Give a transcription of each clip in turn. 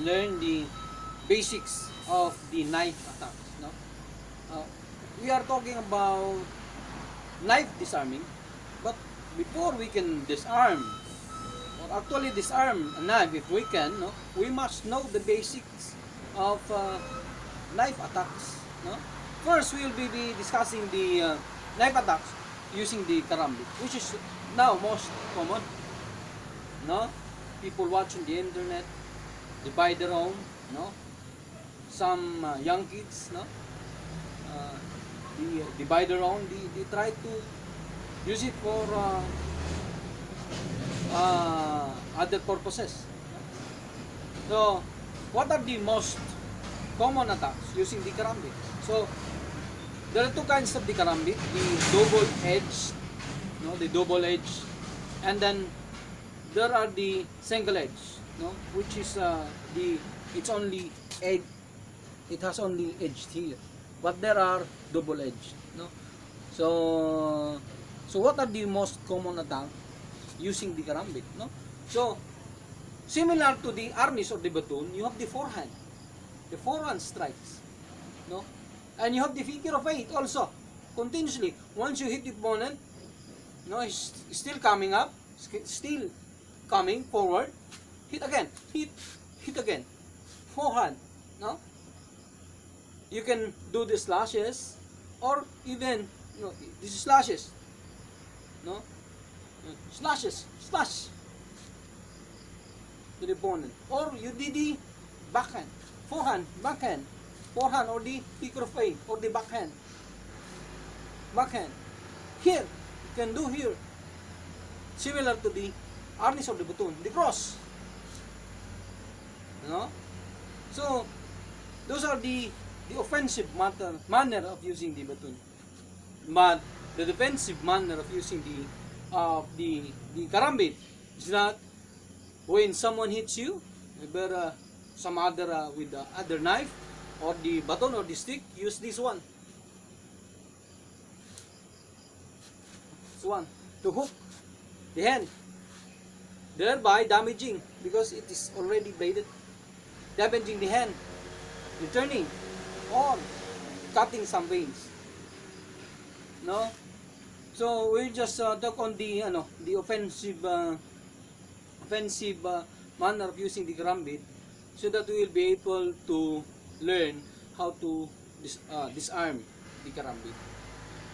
learn the basics of the knife attacks. No, we are talking about knife disarming, but before we can disarm or actually disarm a knife, if we can, no, we must know the basics of knife attacks. No, first we will be discussing the knife attacks using the karambit, which is now most common. No, people watching the internet, they buy their own. No, some young kids, no, they buy their own. They try to use it for other purposes. So, what are the most common attacks using the karambit? So, there are two kinds of the karambit: the double-edged, no, the double-edged, and then there are the single-edged, no, which is it's only edge, it has only edge here, but there are double-edged, no. So what are the most common attack using the karambit, no? So similar to the arnis or the baton, you have the forehand strikes, no, and you have the figure of 8 also continuously. Once you hit the opponent, no, he's still coming up, still coming forward, hit again, hit again, forehand, no. You can do the slashes, or even, you know, this is slashes, no, slashes, slash to the opponent, or you did the backhand, forehand, or the figure of 8, or the backhand. Here, you can do here, similar to the arnis or the baton, the cross, you know. So those are the offensive manner of using the baton. But the defensive manner of using the karambit is not when someone hits you, either some other with the other knife or the baton or the stick, use this one. This one to hook the hand, thereby damaging, because it is already bladed, damaging the hand, returning or cutting some veins. No, so we just talk on the offensive manner of using the karambit, so that we will be able to learn how to disarm the karambit.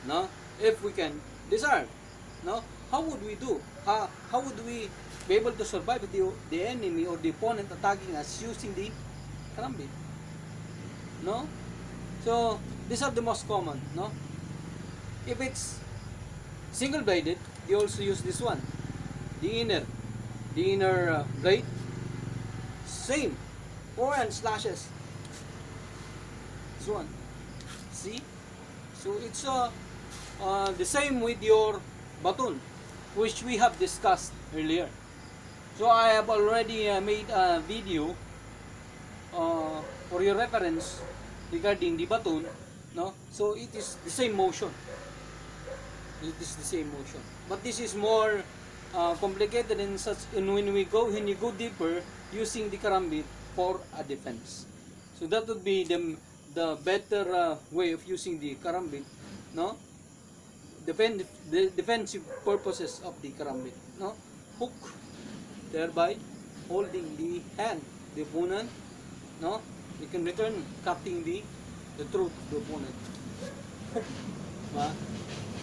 No, if we can disarm, no, how would we do? How would we be able to survive the enemy or the opponent attacking us using the karambit? No, so these are the most common. No, if it's single bladed, you also use this one, the inner blade, same, forehand slashes, this one, see. So it's the same with your baton, which we have discussed earlier. So I have already made a video for your reference regarding the baton, no. So it is the same motion. It is the same motion, but this is more complicated in such. And when you go deeper, using the karambit for a defense. So that would be the better way of using the karambit, no. The defensive purposes of the karambit, no. Hook, thereby holding the hand, the opponent, no. You can return cutting the throat of the opponent. Hook,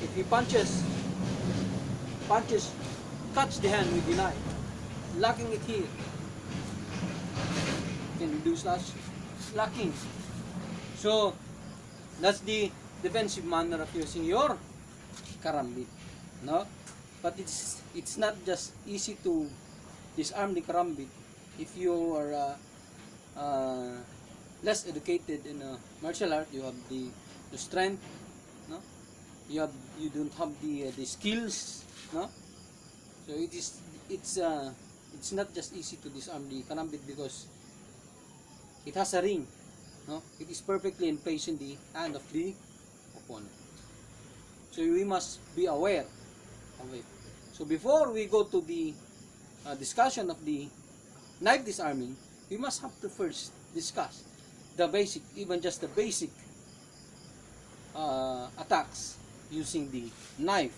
if he punches, catch the hand with the knife, locking it here. You can do slash locking. So that's the defensive manner of using your karambit, no. But it's not just easy to disarm the karambit if you are less educated in martial art. You have the strength, no. You don't have the skills, no. So it's not just easy to disarm the karambit, because it has a ring, no. It is perfectly in place in the hand of the opponent. So we must be aware of it. So before we go to the discussion of the knife disarming, we must have to first discuss the basic, even just the basic attacks using the knife.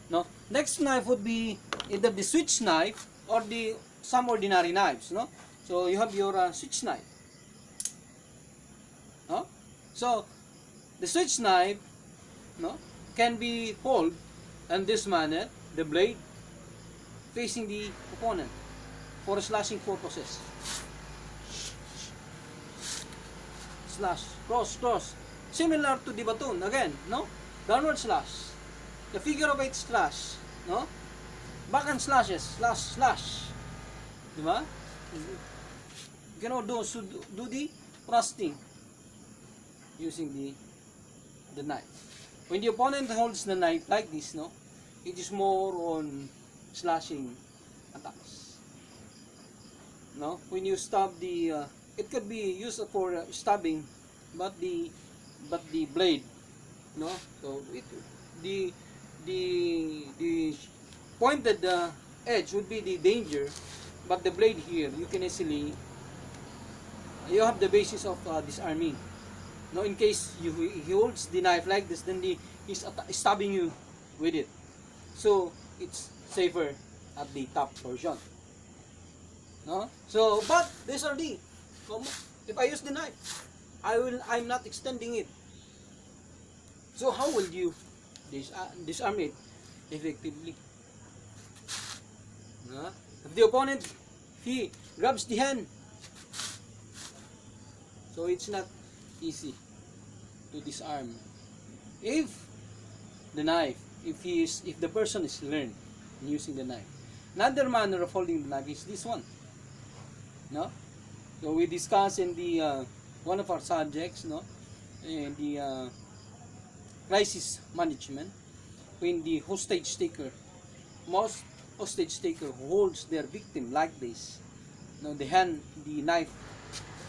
No, next knife would be either the switch knife or the some ordinary knives. No, so you have your switch knife. No, so the switch knife, no, can be held in this manner, the blade facing the opponent for slashing purposes. Slash, cross, cross. Similar to the baton, again, no? Downward slash. The figure of 8 slash, no? Backhand slashes, slash, slash. Diba? You can do the thrusting using the knife. When the opponent holds the knife like this, no? It is more on slashing attacks. No? When you stab the it could be used for stabbing, but the blade, no, so the pointed edge would be the danger, but the blade here you can easily, you have the basis of disarming. No, in case he holds the knife like this, then he's stabbing you with it, so it's safer at the top portion. No, so but these are the, if I use the knife, I'm not extending it. So how will you disarm it effectively? If the opponent, he grabs the hand, so it's not easy to disarm. If the knife, if the person is learned in using the knife, another manner of holding the knife is this one. No. So we discussed in the one of our subjects, no, in the crisis management, when the hostage taker, most hostage taker holds their victim like this, no, the knife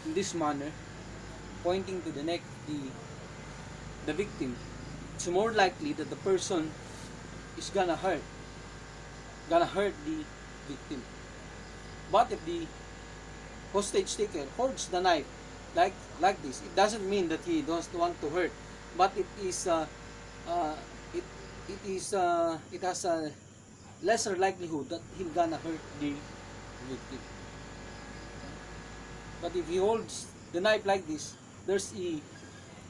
in this manner, pointing to the neck the victim. It's more likely that the person is gonna hurt the victim. But if the hostage taker holds the knife like this, it doesn't mean that he doesn't want to hurt, but it has a lesser likelihood that he's gonna hurt the victim. But if he holds the knife like this, there's a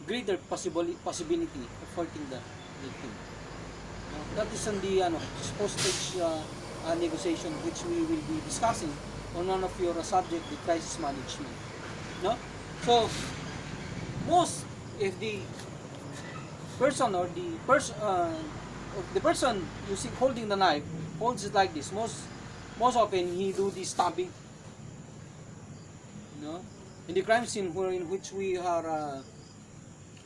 greater possibility of hurting the victim. That is on the hostage negotiation, which we will be discussing on one of your subject, the crisis management. No? So, if the person or the person holding the knife holds it like this, most often he do the stabbing. No? In the crime scene in which we are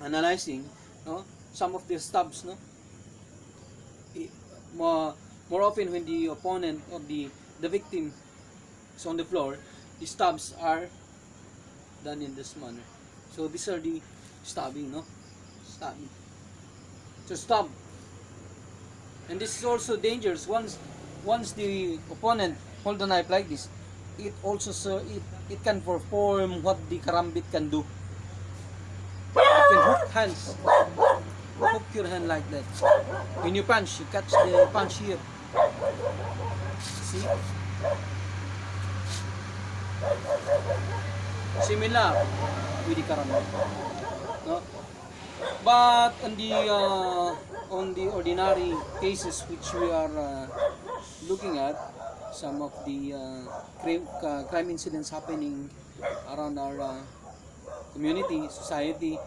analyzing, no, some of the stabs, no, more often when the opponent or the victim is on the floor, the stabs are done in this manner. So these are the stabbing, no? Stabbing. So stab. And this is also dangerous. Once the opponent hold the knife like this, it also it can perform what the Karambit can do. It can hook hands. Hook your hand like that. When you punch, you catch the punch here. See? Similar with the Karambit. No? But on the ordinary cases which we are looking at, some of the crime incidents happening around our community, society,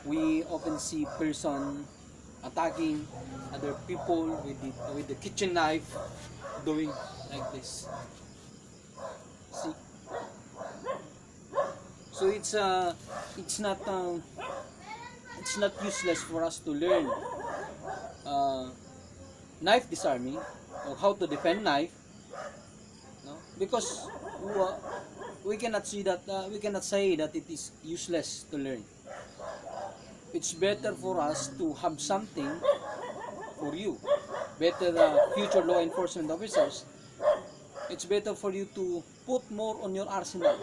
we often see person attacking other people with the kitchen knife, doing like this. See? So it's not useless for us to learn knife disarming or how to defend knife, no? Because we cannot say that it is useless to learn. It's better for us to have something for you. Better future law enforcement officers. It's better for you to put more on your arsenal.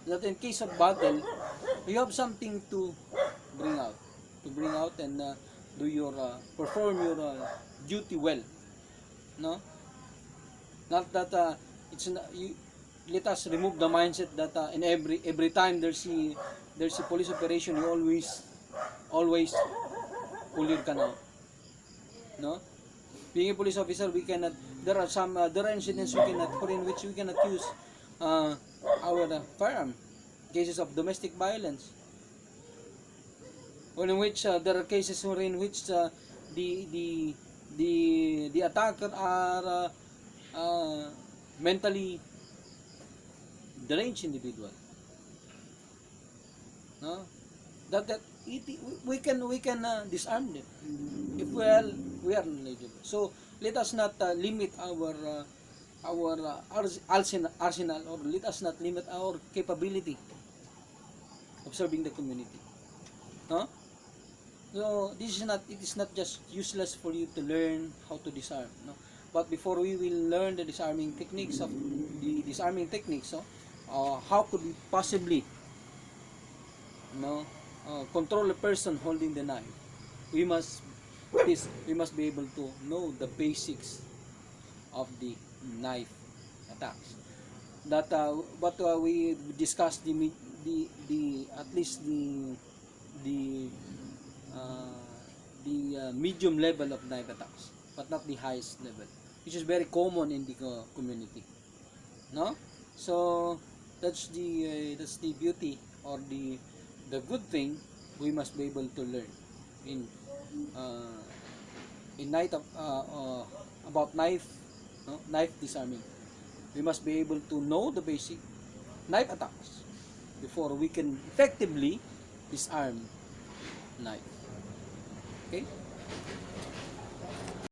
that in case of battle, you have something to bring out and do your perform your duty well, no? Not that it's not, you let us remove the mindset that in every time there's a police operation, you always pull your gun out, no? Being a police officer, we cannot. There are incidents we cannot, for in which we cannot use our firearm. Cases of domestic violence, or in which there are cases in which the the the attacker are mentally deranged individual. No, that we can disarm them if we are knowledgeable. So let us not limit our arsenal, or let us not limit our capability of serving the community. No? So this is not, it is not just useless for you to learn how to disarm, no? But before we will learn the disarming techniques, so how could we possibly, no, control a person holding the knife? We must be able to know the basics of the knife attacks. That but we discussed the at least the medium level of knife attacks, but not the highest level, which is very common in the community, no? So that's the beauty, or the good thing we must be able to learn in night of about knife, no? Knife disarming. We must be able to know the basic knife attacks before we can effectively disarm knife. Okay?